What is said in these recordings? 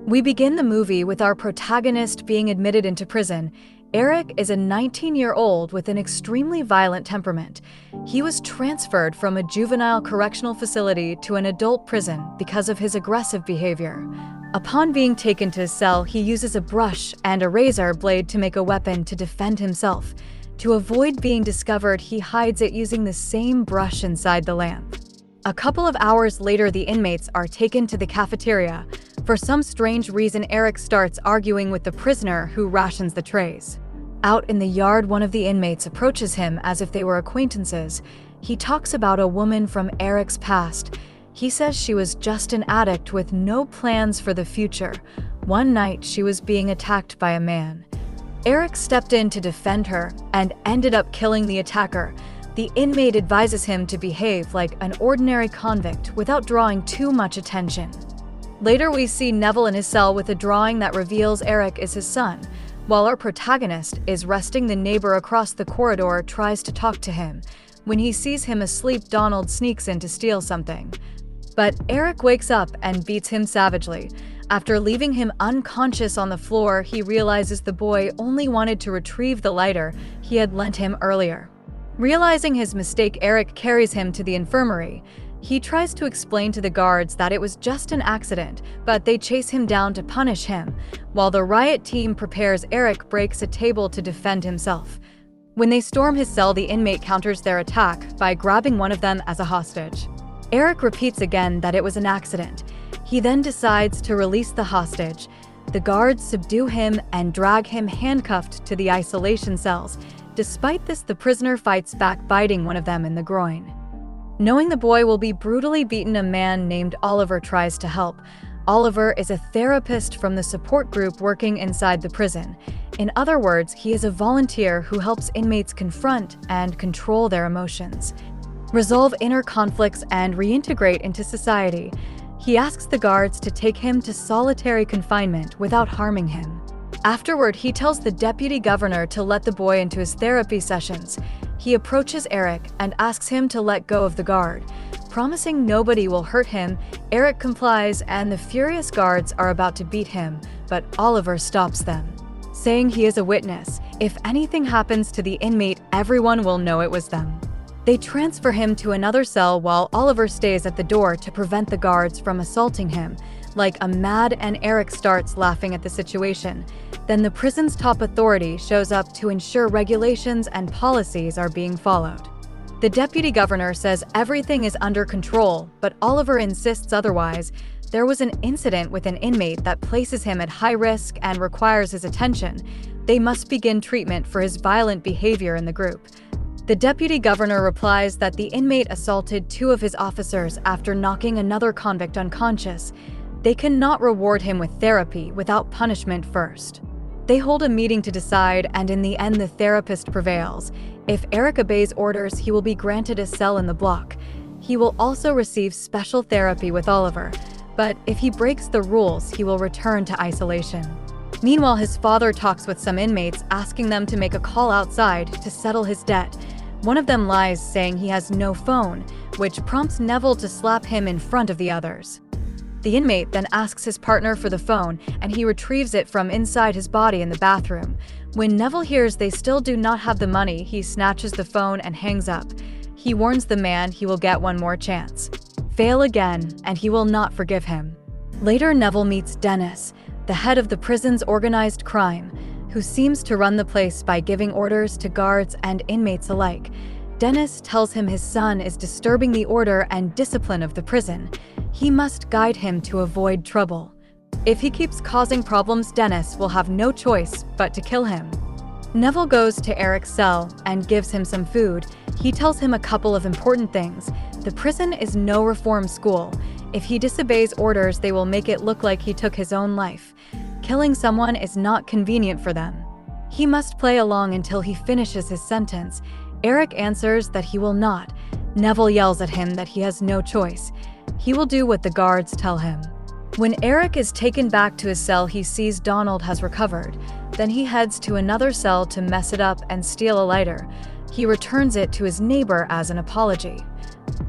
We begin the movie with our protagonist being admitted into prison. Eric is a 19-year-old with an extremely violent temperament. He was transferred from a juvenile correctional facility to an adult prison because of his aggressive behavior. Upon being taken to his cell, he uses a brush and a razor blade to make a weapon to defend himself. To avoid being discovered, he hides it using the same brush inside the lamp. A couple of hours later, the inmates are taken to the cafeteria. For some strange reason, Eric starts arguing with the prisoner who rations the trays. Out in the yard, one of the inmates approaches him as if they were acquaintances. He talks about a woman from Eric's past. He says she was just an addict with no plans for the future. One night, she was being attacked by a man. Eric stepped in to defend her and ended up killing the attacker. The inmate advises him to behave like an ordinary convict without drawing too much attention. Later, we see Neville in his cell with a drawing that reveals Eric is his son. While our protagonist is resting, the neighbor across the corridor tries to talk to him. When he sees him asleep, Donald sneaks in to steal something. But Eric wakes up and beats him savagely. After leaving him unconscious on the floor, he realizes the boy only wanted to retrieve the lighter he had lent him earlier. Realizing his mistake, Eric carries him to the infirmary. He tries to explain to the guards that it was just an accident, but they chase him down to punish him. While the riot team prepares, Eric breaks a table to defend himself. When they storm his cell, the inmate counters their attack by grabbing one of them as a hostage. Eric repeats again that it was an accident. He then decides to release the hostage. The guards subdue him and drag him handcuffed to the isolation cells. Despite this, the prisoner fights back, biting one of them in the groin. Knowing the boy will be brutally beaten, a man named Oliver tries to help. Oliver is a therapist from the support group working inside the prison. In other words, he is a volunteer who helps inmates confront and control their emotions, resolve inner conflicts, and reintegrate into society. He asks the guards to take him to solitary confinement without harming him. Afterward, he tells the deputy governor to let the boy into his therapy sessions. He approaches Eric and asks him to let go of the guard. Promising nobody will hurt him, Eric complies, and the furious guards are about to beat him, but Oliver stops them, saying he is a witness. If anything happens to the inmate, everyone will know it was them. They transfer him to another cell while Oliver stays at the door to prevent the guards from assaulting him. Like a mad, and Eric starts laughing at the situation. Then the prison's top authority shows up to ensure regulations and policies are being followed. The deputy governor says everything is under control, but Oliver insists otherwise. There was an incident with an inmate that places him at high risk and requires his attention. They must begin treatment for his violent behavior in the group. The deputy governor replies that the inmate assaulted two of his officers after knocking another convict unconscious. They cannot reward him with therapy without punishment first. They hold a meeting to decide, and in the end, the therapist prevails. If Eric obeys orders, he will be granted a cell in the block. He will also receive special therapy with Oliver, but if he breaks the rules, he will return to isolation. Meanwhile, his father talks with some inmates, asking them to make a call outside to settle his debt. One of them lies, saying he has no phone, which prompts Neville to slap him in front of the others. The inmate then asks his partner for the phone, and he retrieves it from inside his body in the bathroom. When Neville hears they still do not have the money, he snatches the phone and hangs up. He warns the man he will get one more chance. Fail again, and he will not forgive him. Later, Neville meets Dennis, the head of the prison's organized crime, who seems to run the place by giving orders to guards and inmates alike. Dennis tells him his son is disturbing the order and discipline of the prison. He must guide him to avoid trouble. If he keeps causing problems, Dennis will have no choice but to kill him. Neville goes to Eric's cell and gives him some food. He tells him a couple of important things. The prison is no reform school. If he disobeys orders, they will make it look like he took his own life. Killing someone is not convenient for them. He must play along until he finishes his sentence. Eric answers that he will not. Neville yells at him that he has no choice. He will do what the guards tell him. When Eric is taken back to his cell, he sees Donald has recovered. Then he heads to another cell to mess it up and steal a lighter. He returns it to his neighbor as an apology.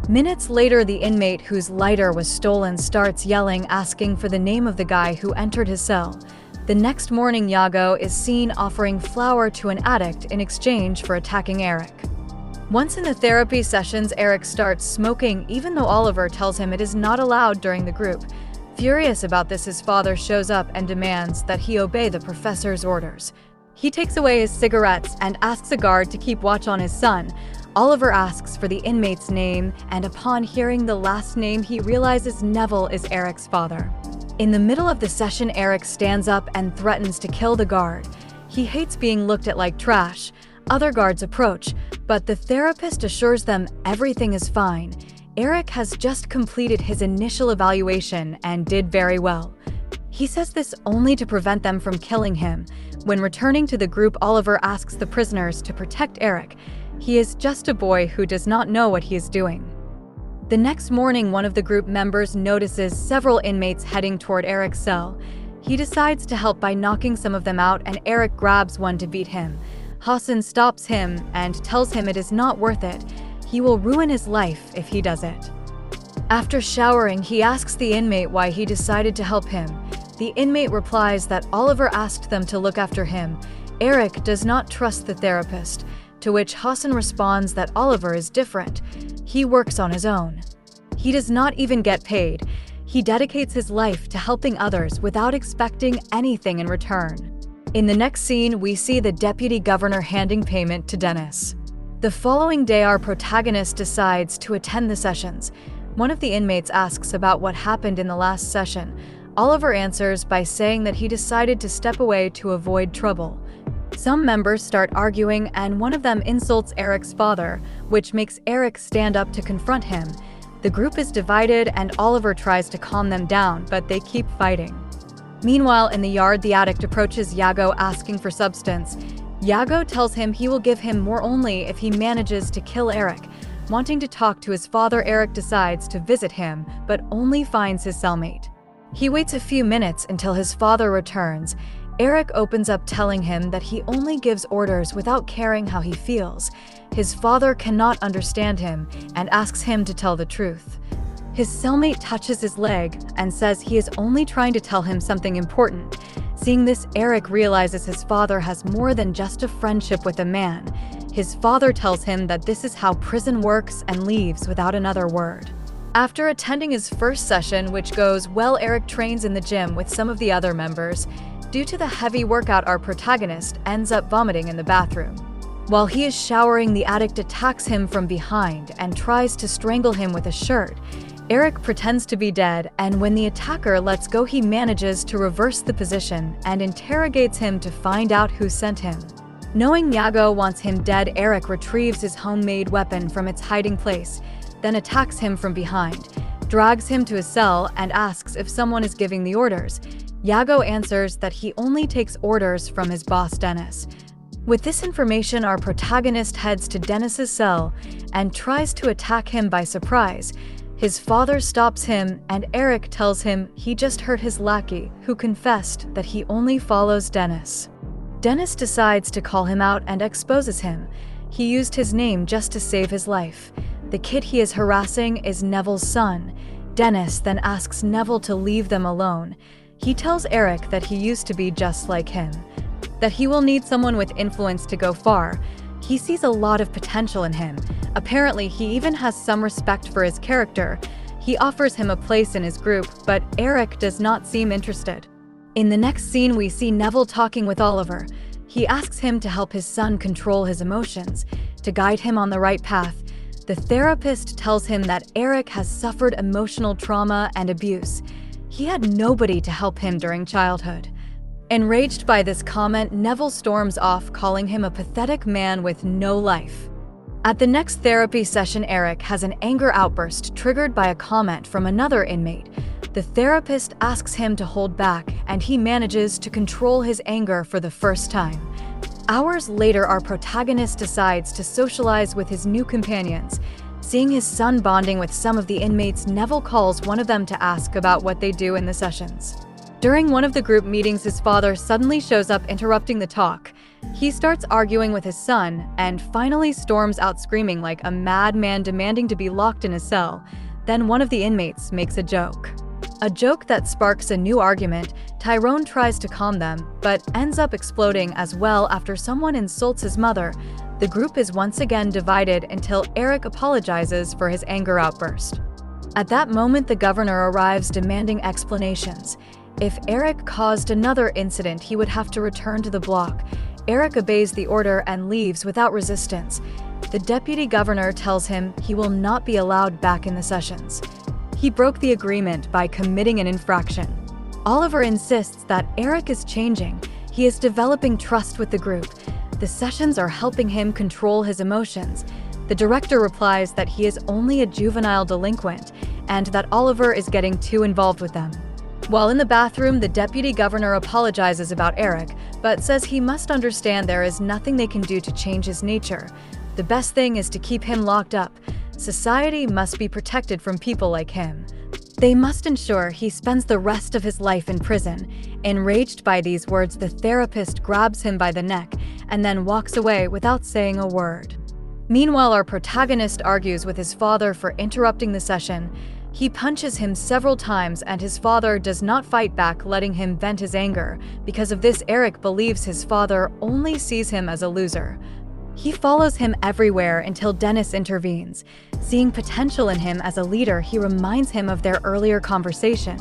Minutes later, the inmate whose lighter was stolen starts yelling, asking for the name of the guy who entered his cell. The next morning, Iago is seen offering flour to an addict in exchange for attacking Eric. Once in the therapy sessions, Eric starts smoking, even though Oliver tells him it is not allowed during the group. Furious about this, his father shows up and demands that he obey the professor's orders. He takes away his cigarettes and asks a guard to keep watch on his son. Oliver asks for the inmate's name, and upon hearing the last name, he realizes Neville is Eric's father. In the middle of the session, Eric stands up and threatens to kill the guard. He hates being looked at like trash. Other guards approach, but the therapist assures them everything is fine. Eric has just completed his initial evaluation and did very well. He says this only to prevent them from killing him. When returning to the group, Oliver asks the prisoners to protect Eric. He is just a boy who does not know what he is doing. The next morning, one of the group members notices several inmates heading toward Eric's cell. He decides to help by knocking some of them out, and Eric grabs one to beat him. Hassan stops him and tells him it is not worth it. He will ruin his life if he does it. After showering, he asks the inmate why he decided to help him. The inmate replies that Oliver asked them to look after him. Eric does not trust the therapist, to which Hassan responds that Oliver is different. He works on his own. He does not even get paid. He dedicates his life to helping others without expecting anything in return. In the next scene, we see the deputy governor handing payment to Dennis. The following day, our protagonist decides to attend the sessions. One of the inmates asks about what happened in the last session. Oliver answers by saying that he decided to step away to avoid trouble. Some members start arguing, and one of them insults Eric's father, which makes Eric stand up to confront him. The group is divided, and Oliver tries to calm them down, but they keep fighting. Meanwhile, in the yard, the addict approaches Iago asking for substance. Iago tells him he will give him more only if he manages to kill Eric. Wanting to talk to his father, Eric decides to visit him, but only finds his cellmate. He waits a few minutes until his father returns. Eric opens up, telling him that he only gives orders without caring how he feels. His father cannot understand him and asks him to tell the truth. His cellmate touches his leg and says he is only trying to tell him something important. Seeing this, Eric realizes his father has more than just a friendship with a man. His father tells him that this is how prison works and leaves without another word. After attending his first session, which goes well, Eric trains in the gym with some of the other members. Due to the heavy workout, our protagonist ends up vomiting in the bathroom. While he is showering, the addict attacks him from behind and tries to strangle him with a shirt. Eric pretends to be dead, and when the attacker lets go, he manages to reverse the position and interrogates him to find out who sent him. Knowing Iago wants him dead, Eric retrieves his homemade weapon from its hiding place, then attacks him from behind, drags him to his cell, and asks if someone is giving the orders. Iago answers that he only takes orders from his boss, Dennis. With this information, our protagonist heads to Dennis's cell and tries to attack him by surprise. His father stops him, and Eric tells him he just hurt his lackey, who confessed that he only follows Dennis. Dennis decides to call him out and exposes him. He used his name just to save his life. The kid he is harassing is Neville's son. Dennis then asks Neville to leave them alone. He tells Eric that he used to be just like him, that he will need someone with influence to go far. He sees a lot of potential in him. Apparently, he even has some respect for his character. He offers him a place in his group, but Eric does not seem interested. In the next scene, we see Neville talking with Oliver. He asks him to help his son control his emotions, to guide him on the right path. The therapist tells him that Eric has suffered emotional trauma and abuse. He had nobody to help him during childhood. Enraged by this comment, Neville storms off, calling him a pathetic man with no life. At the next therapy session, Eric has an anger outburst triggered by a comment from another inmate. The therapist asks him to hold back, and he manages to control his anger for the first time. Hours later, our protagonist decides to socialize with his new companions. Seeing his son bonding with some of the inmates, Neville calls one of them to ask about what they do in the sessions. During one of the group meetings, his father suddenly shows up, interrupting the talk. He starts arguing with his son and finally storms out screaming like a madman, demanding to be locked in a cell. Then one of the inmates makes a joke. A joke that sparks a new argument. Tyrone tries to calm them, but ends up exploding as well after someone insults his mother. The group is once again divided until Eric apologizes for his anger outburst. At that moment, the governor arrives demanding explanations. If Eric caused another incident, he would have to return to the block. Eric obeys the order and leaves without resistance. The deputy governor tells him he will not be allowed back in the sessions. He broke the agreement by committing an infraction. Oliver insists that Eric is changing. He is developing trust with the group. The sessions are helping him control his emotions. The director replies that he is only a juvenile delinquent and that Oliver is getting too involved with them. While in the bathroom, the deputy governor apologizes about Eric, but says he must understand there is nothing they can do to change his nature. The best thing is to keep him locked up. Society must be protected from people like him. They must ensure he spends the rest of his life in prison. Enraged by these words, the therapist grabs him by the neck and then walks away without saying a word. Meanwhile, our protagonist argues with his father for interrupting the session. He punches him several times and his father does not fight back, letting him vent his anger. Because of this, Eric believes his father only sees him as a loser. He follows him everywhere until Dennis intervenes. Seeing potential in him as a leader, he reminds him of their earlier conversation.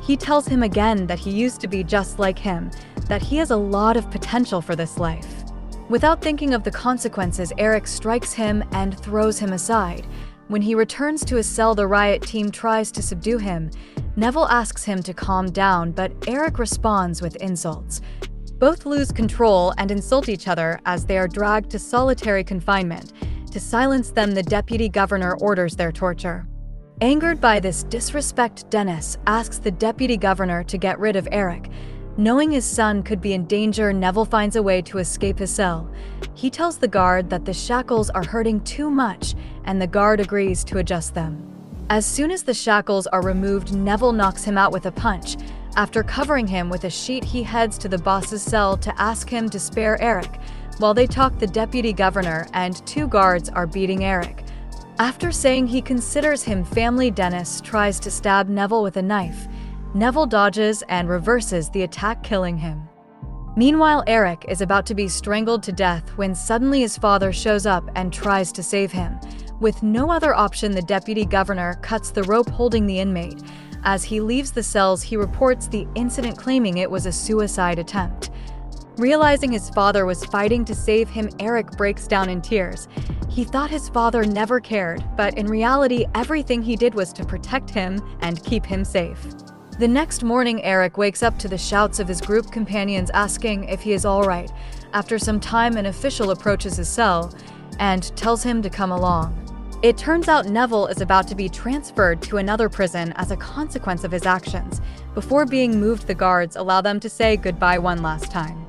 He tells him again that he used to be just like him, that he has a lot of potential for this life. Without thinking of the consequences, Eric strikes him and throws him aside. When he returns to his cell, the riot team tries to subdue him. Neville asks him to calm down, but Eric responds with insults. Both lose control and insult each other as they are dragged to solitary confinement. To silence them, the deputy governor orders their torture. Angered by this disrespect, Dennis asks the deputy governor to get rid of Eric. Knowing his son could be in danger, Neville finds a way to escape his cell. He tells the guard that the shackles are hurting too much, and the guard agrees to adjust them. As soon as the shackles are removed, Neville knocks him out with a punch. After covering him with a sheet, he heads to the boss's cell to ask him to spare Eric. While they talk, the deputy governor and two guards are beating Eric. After saying he considers him family, Dennis tries to stab Neville with a knife. Neville dodges and reverses the attack, killing him. Meanwhile, Eric is about to be strangled to death when suddenly his father shows up and tries to save him. With no other option, the deputy governor cuts the rope holding the inmate. As he leaves the cells, he reports the incident, claiming it was a suicide attempt. Realizing his father was fighting to save him, Eric breaks down in tears. He thought his father never cared, but in reality, everything he did was to protect him and keep him safe. The next morning, Eric wakes up to the shouts of his group companions asking if he is all right. After some time, an official approaches his cell and tells him to come along. It turns out Neville is about to be transferred to another prison as a consequence of his actions. Before being moved, the guards allow them to say goodbye one last time.